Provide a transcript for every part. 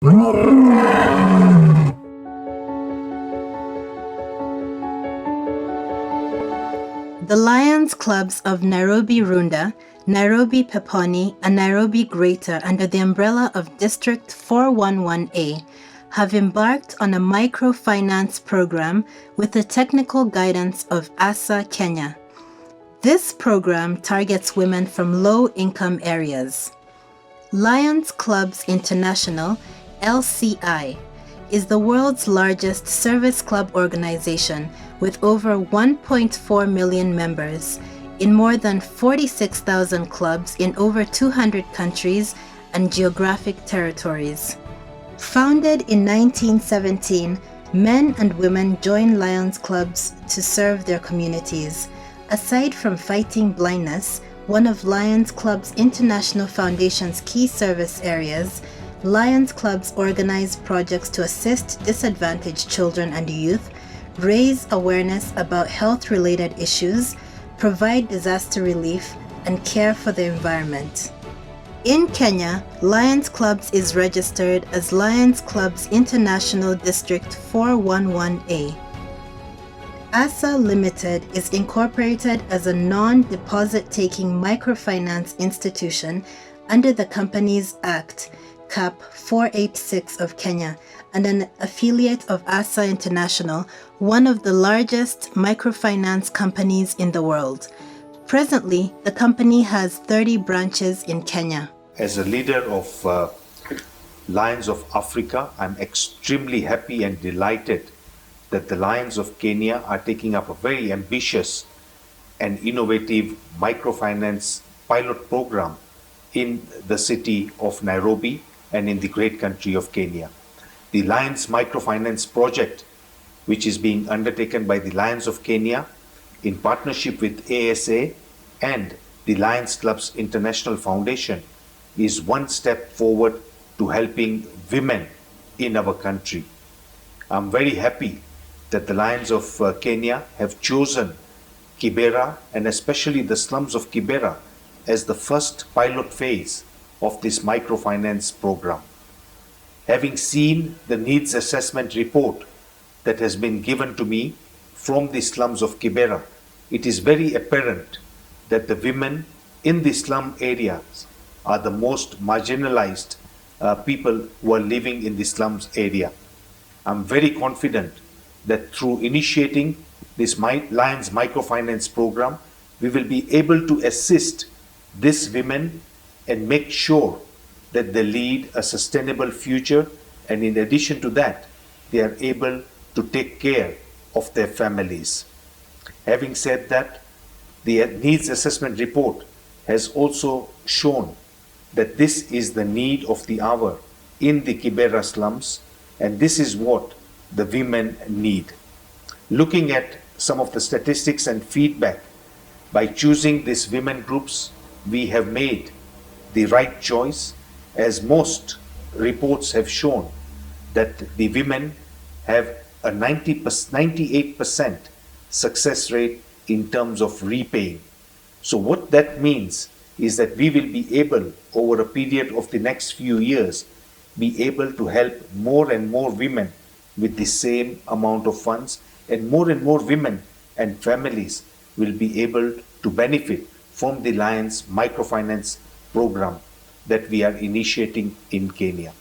The Lions Clubs of Nairobi Runda, Nairobi Peponi, and Nairobi Greater under the umbrella of District 411A have embarked on a microfinance program with the technical guidance of ASA Kenya. This program targets women from low-income areas. Lions Clubs International, LCI, is the world's largest service club organization with over 1.4 million members in more than 46,000 clubs in over 200 countries and geographic territories. Founded in 1917, men and women join Lions Clubs to serve their communities. Aside from fighting blindness, one of Lions Clubs International Foundation's key service areas, Lions Clubs organize projects to assist disadvantaged children and youth, raise awareness about health-related issues, provide disaster relief, and care for the environment. In Kenya, Lions Clubs is registered as Lions Clubs International District 411A. ASA Limited is incorporated as a non-deposit-taking microfinance institution under the Companies Act, Cap 486 of Kenya, and an affiliate of ASA International, one of the largest microfinance companies in the world. Presently, the company has 30 branches in Kenya. As a leader of Lions of Africa, I'm extremely happy and delighted that the Lions of Kenya are taking up a very ambitious and innovative microfinance pilot program in the city of Nairobi and in the great country of Kenya. The Lions Microfinance Project, which is being undertaken by the Lions of Kenya in partnership with ASA and the Lions Clubs International Foundation, is one step forward to helping women in our country. I'm very happy that the Lions of Kenya have chosen Kibera and especially the slums of Kibera as the first pilot phase of this microfinance program. Having seen the needs assessment report that has been given to me from the slums of Kibera, it is very apparent that the women in the slum areas are the most marginalized people who are living in the slums area. I'm very confident that through initiating this Lions Microfinance program, we will be able to assist these women and make sure that they lead a sustainable future, and in addition to that, they are able to take care of their families. Having said that, the needs assessment report has also shown that this is the need of the hour in the Kibera slums, and this is what the women need. Looking at some of the statistics and feedback, by choosing these women groups, we have made the right choice, as most reports have shown that the women have a 98% success rate in terms of repaying. So what that means is that we will be able, over a period of the next few years, be able to help more and more women with the same amount of funds, and more women and families will be able to benefit from the Lions Microfinance program that we are initiating in Kenya.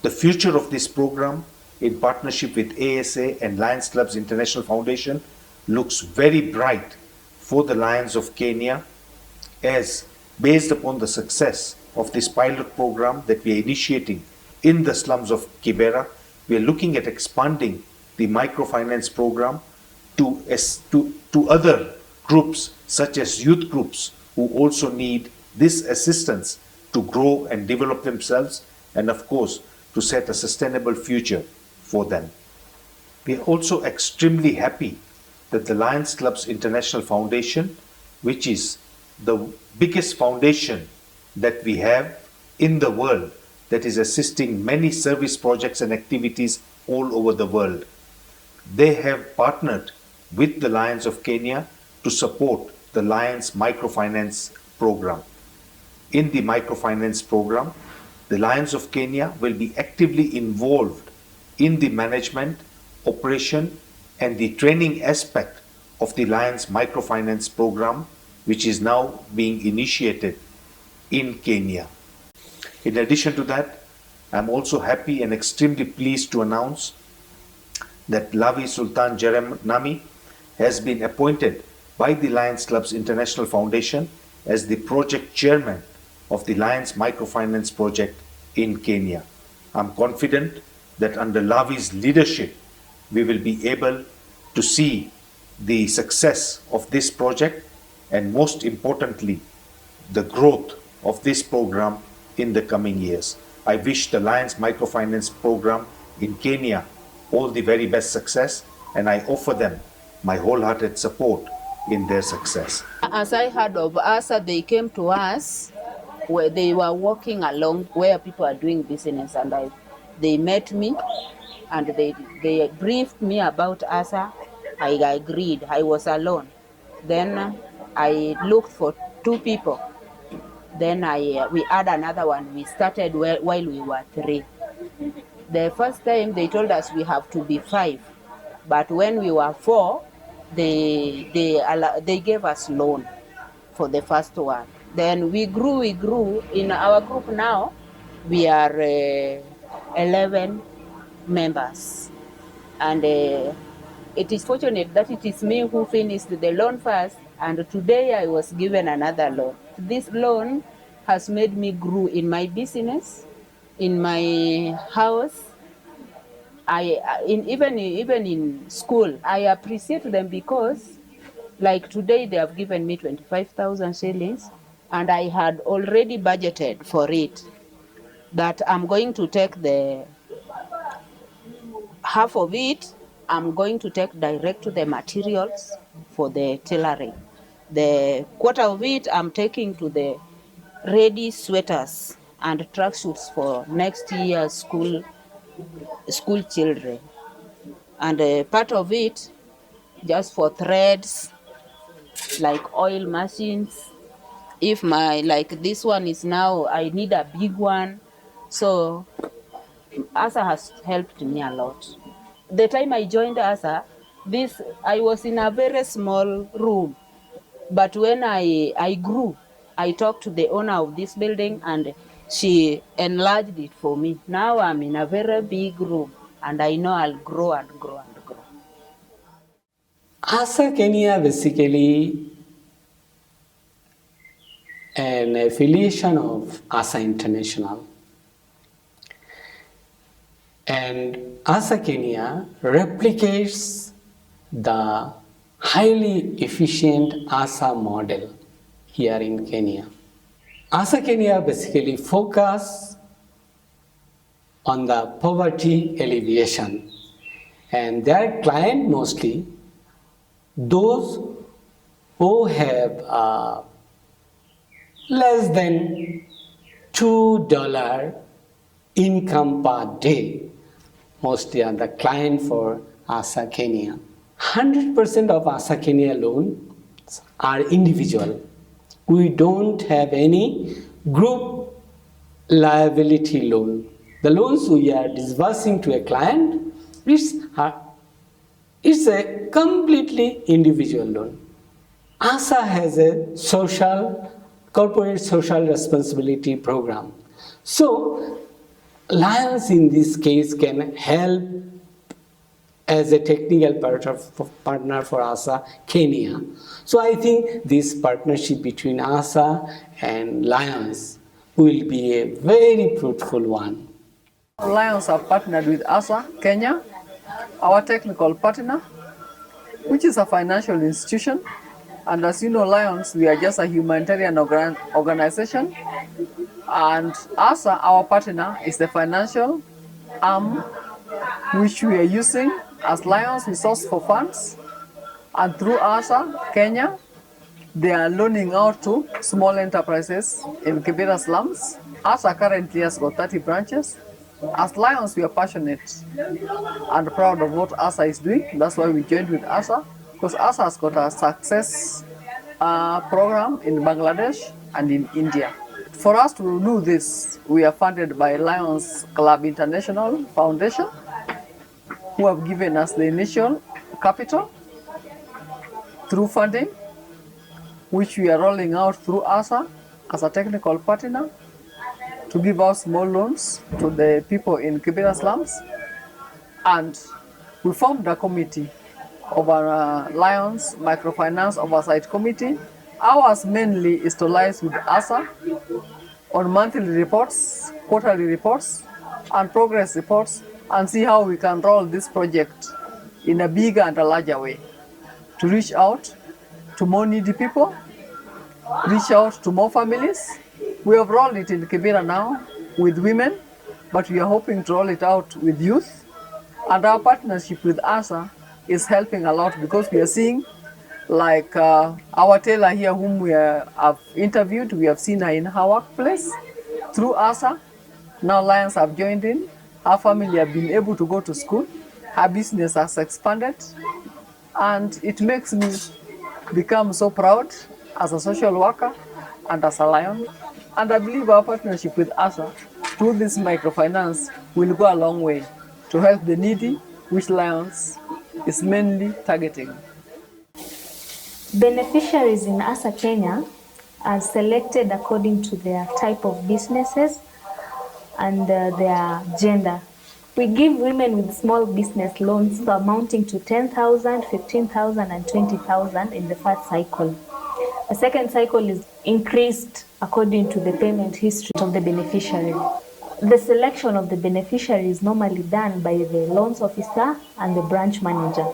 The future of this program, in partnership with ASA and Lions Clubs International Foundation, looks very bright for the Lions of Kenya, as based upon the success of this pilot program that we are initiating in the slums of Kibera, we are looking at expanding the microfinance program to other groups such as youth groups who also need this assistance to grow and develop themselves, and of course to set a sustainable future for them. We are also extremely happy that the Lions Clubs International Foundation, which is the biggest foundation that we have in the world, that is assisting many service projects and activities all over the world, they have partnered with the Lions of Kenya to support the Lions Microfinance program. In the microfinance program, The Lions of Kenya will be actively involved in the management, operation, and the training aspect of the Lions Microfinance program, which is now being initiated in Kenya. In addition to that, I'm also happy and extremely pleased to announce that Lavi Sultan Jeremanami has been appointed by the Lions Clubs International Foundation as the project chairman of the Lions Microfinance project in Kenya. I'm confident that under Lavi's leadership, we will be able to see the success of this project and, most importantly, the growth of this program in the coming years. I wish the Lions Microfinance program in Kenya all the very best success, and I offer them my wholehearted support in their success. As I heard of ASA, they came to us where they were walking along where people are doing business, and they met me and they briefed me about ASA. I agreed. I was alone. Then I looked for 2 people. Then we had another one. We started while we were 3. The first time they told us we have to be 5, but when we were 4, they gave us loan for the first one. Then we grew. In our group now, we are 11 members, and it is fortunate that it is me who finished the loan first, and today I was given another loan. This loan has made me grow in my business, in my house. Even in school, I appreciate them because, like today, they have given me 25,000 shillings, and I had already budgeted for it. That I'm going to take the half of it. I'm going to take direct to the materials for the tailoring. The quarter of it, I'm taking to the ready sweaters and tracksuits for next year's school children, and part of it just for threads like oil machines. If like this one is now, I need a big one, so ASA has helped me a lot. The time I joined ASA, I was in a very small room, but when I grew, I talked to the owner of this building and she enlarged it for me. Now I'm in a very big room, and I know I'll grow and grow and grow. ASA Kenya basically an affiliation of ASA International, and ASA Kenya replicates the highly efficient ASA model here in Kenya. ASA Kenya basically focus on the poverty alleviation, and their client mostly those who have less than $2 income per day, mostly are the client for ASA Kenya. 100% of ASA Kenya loans are individual. We don't have any group liability loan. The loans we are disbursing to a client, it's a completely individual loan. ASA has a corporate social responsibility program. So Lions in this case can help as a technical partner for ASA Kenya. So I think this partnership between ASA and Lions will be a very fruitful one. Lions have partnered with ASA Kenya, our technical partner, which is a financial institution. And as you know, Lions, we are just a humanitarian organization. And ASA, our partner, is the financial arm which we are using as Lions. We source for funds. And through ASA Kenya, they are loaning out to small enterprises in Kibera slums. ASA currently has got 30 branches. As Lions, we are passionate and proud of what ASA is doing. That's why we joined with ASA, because ASA has got a success program in Bangladesh and in India. For us to do this, we are funded by Lions Club International Foundation, who have given us the initial capital through funding, which we are rolling out through ASA as a technical partner to give out small loans to the people in Kibera slums. And we formed a committee of our Lions Microfinance Oversight Committee. Ours mainly is to liaise with ASA on monthly reports, quarterly reports, and progress reports, and see how we can roll this project in a bigger and a larger way to reach out to more needy people, reach out to more families. We have rolled it in Kibera now with women, but we are hoping to roll it out with youth. And our partnership with ASA is helping a lot because we are seeing, like our tailor here whom we have interviewed, we have seen her in her workplace through ASA. Now Lions have joined in. Her family have been able to go to school. Her business has expanded. And it makes me become so proud as a social worker and as a Lion. And I believe our partnership with ASA through this microfinance will go a long way to help the needy, which Lions is mainly targeting. Beneficiaries in ASA Kenya are selected according to their type of businesses and their gender. We give women with small business loans amounting to 10,000, 15,000 and 20,000 in the first cycle. The second cycle is increased according to the payment history of the beneficiary. The selection of the beneficiary is normally done by the loans officer and the branch manager.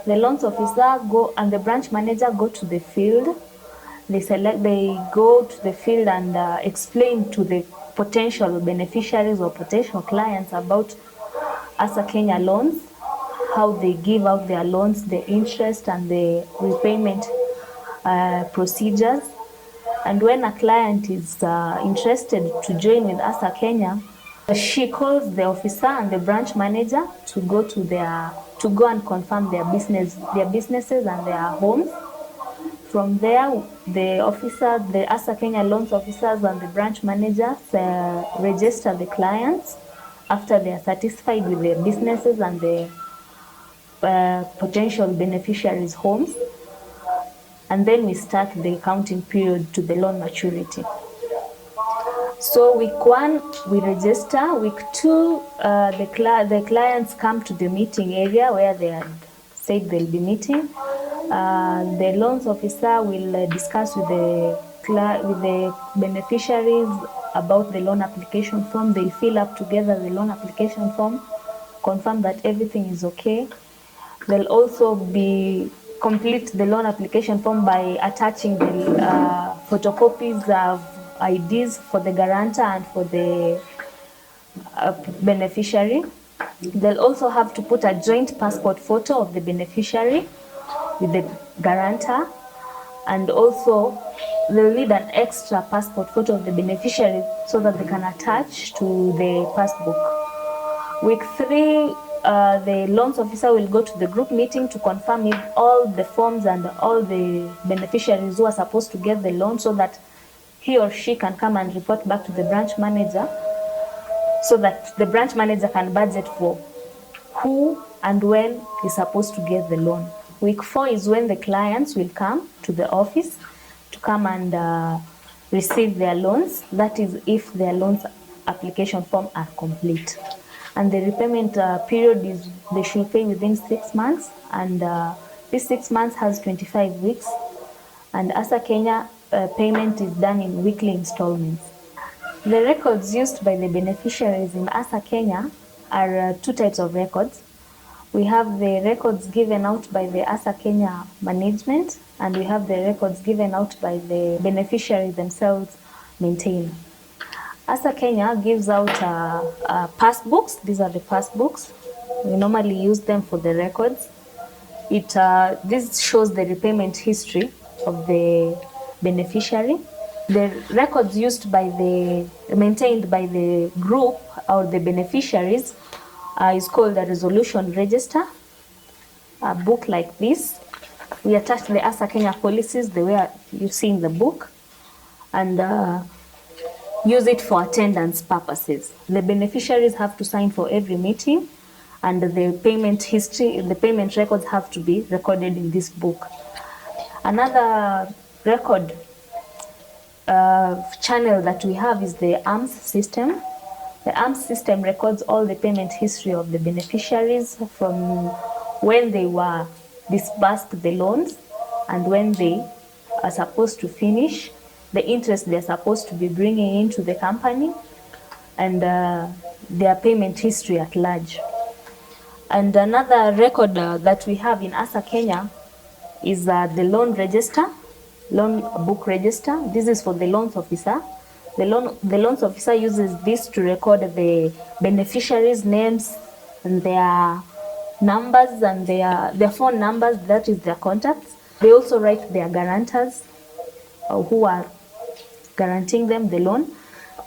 The loans officer and the branch manager go to the field. They go to the field and explain to the potential beneficiaries or potential clients about ASA Kenya loans, how they give out their loans, the interest and the repayment procedures. And when a client is interested to join with ASA Kenya, she calls the officer and the branch manager to go and confirm their businesses and their homes. From there, the ASA Kenya loans officers and the branch managers register the clients after they are satisfied with their businesses and the potential beneficiaries' homes. And then we start the counting period to the loan maturity. So week 1, we register. Week 2, the clients come to the meeting area where they had said they'll be meeting. The loans officer will discuss with the beneficiaries about the loan application form. They'll fill up together the loan application form, confirm that everything is okay. They'll also complete the loan application form by attaching the photocopies of IDs for the guarantor and for the beneficiary. They'll also have to put a joint passport photo of the beneficiary with the guarantor, and also they'll need an extra passport photo of the beneficiary so that they can attach to the passbook. Week 3, the loans officer will go to the group meeting to confirm if all the forms and all the beneficiaries who are supposed to get the loan, so that he or she can come and report back to the branch manager, so that the branch manager can budget for who and when is supposed to get the loan. Week 4 is when the clients will come to the office to come and receive their loans. That is if their loans application form are complete. And the repayment period is they should pay within 6 months, and this 6 months has 25 weeks. And ASA Kenya payment is done in weekly installments. The records used by the beneficiaries in ASA Kenya are 2 types of records. We have the records given out by the ASA Kenya management, and we have the records given out by the beneficiaries themselves maintain. ASA Kenya gives out passbooks. These are the passbooks. We normally use them for the records. This shows the repayment history of the beneficiary. The records maintained by the group or the beneficiaries is called a resolution register. A book like this. We attach the ASA Kenya policies the way you see in the book, and use it for attendance purposes. The beneficiaries have to sign for every meeting, and the payment history, the payment records have to be recorded in this book. Another record channel that we have is the ARMS system. The ARMS system records all the payment history of the beneficiaries from when they were disbursed the loans and when they are supposed to finish, the interest they're supposed to be bringing into the company, and their payment history at large. And another record that we have in ASA Kenya is the loan register, loan book register. This is for the loans officer. The loans officer uses this to record the beneficiaries' names and their numbers and their phone numbers, that is their contacts. They also write their guarantors who are guaranteeing them the loan.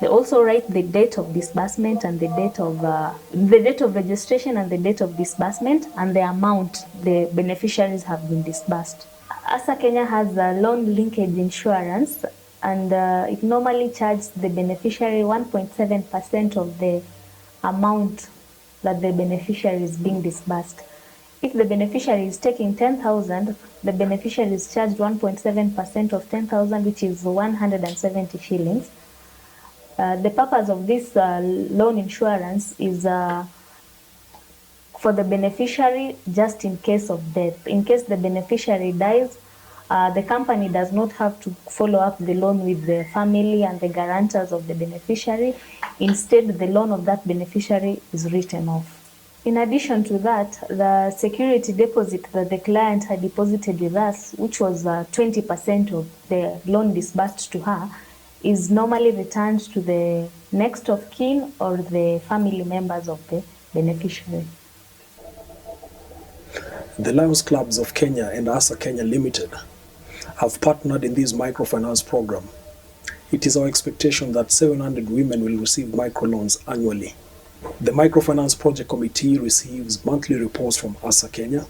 They also write the date of disbursement and the date of registration and the date of disbursement and the amount the beneficiaries have been disbursed. ASA Kenya has a loan linkage insurance, and it normally charges the beneficiary 1.7% of the amount that the beneficiary is being disbursed. If the beneficiary is taking 10,000, the beneficiary is charged 1.7% of 10,000, which is 170 shillings. The purpose of this loan insurance is for the beneficiary just in case of death. In case the beneficiary dies, the company does not have to follow up the loan with the family and the guarantors of the beneficiary. Instead, the loan of that beneficiary is written off. In addition to that, the security deposit that the client had deposited with us, which was 20% of the loan disbursed to her, is normally returned to the next of kin or the family members of the beneficiary. The Lions Clubs of Kenya and ASA Kenya Limited have partnered in this microfinance program. It is our expectation that 700 women will receive microloans annually. The Microfinance Project Committee receives monthly reports from ASA Kenya.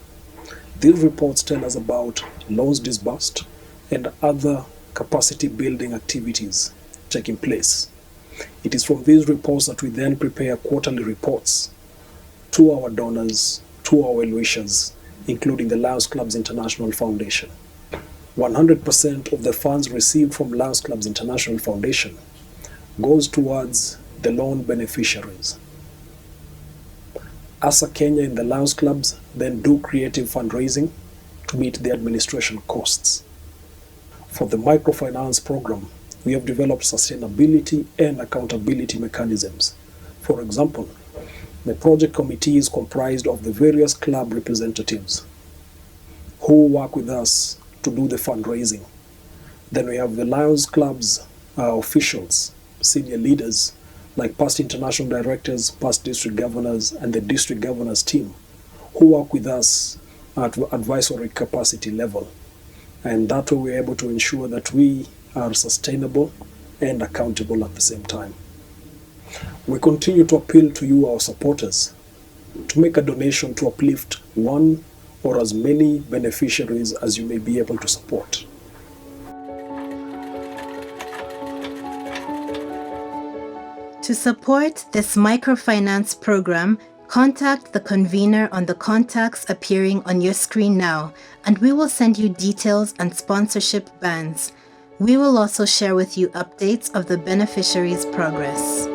These reports tell us about loans disbursed and other capacity building activities taking place. It is from these reports that we then prepare quarterly reports to our donors, to our well-wishers, including the Lions Clubs International Foundation. 100% of the funds received from Lions Clubs International Foundation goes towards the loan beneficiaries. ASA Kenya and the Lions Clubs then do creative fundraising to meet the administration costs. For the microfinance program, we have developed sustainability and accountability mechanisms. For example, the project committee is comprised of the various club representatives who work with us to do the fundraising. Then we have the Lions Club's officials, senior leaders, like past international directors, past district governors, and the district governors team, who work with us at advisory capacity level. And that way we're able to ensure that we are sustainable and accountable at the same time. We continue to appeal to you, our supporters, to make a donation to uplift one or as many beneficiaries as you may be able to support. To support this microfinance program, contact the convener on the contacts appearing on your screen now, and we will send you details and sponsorship bands. We will also share with you updates of the beneficiaries' progress.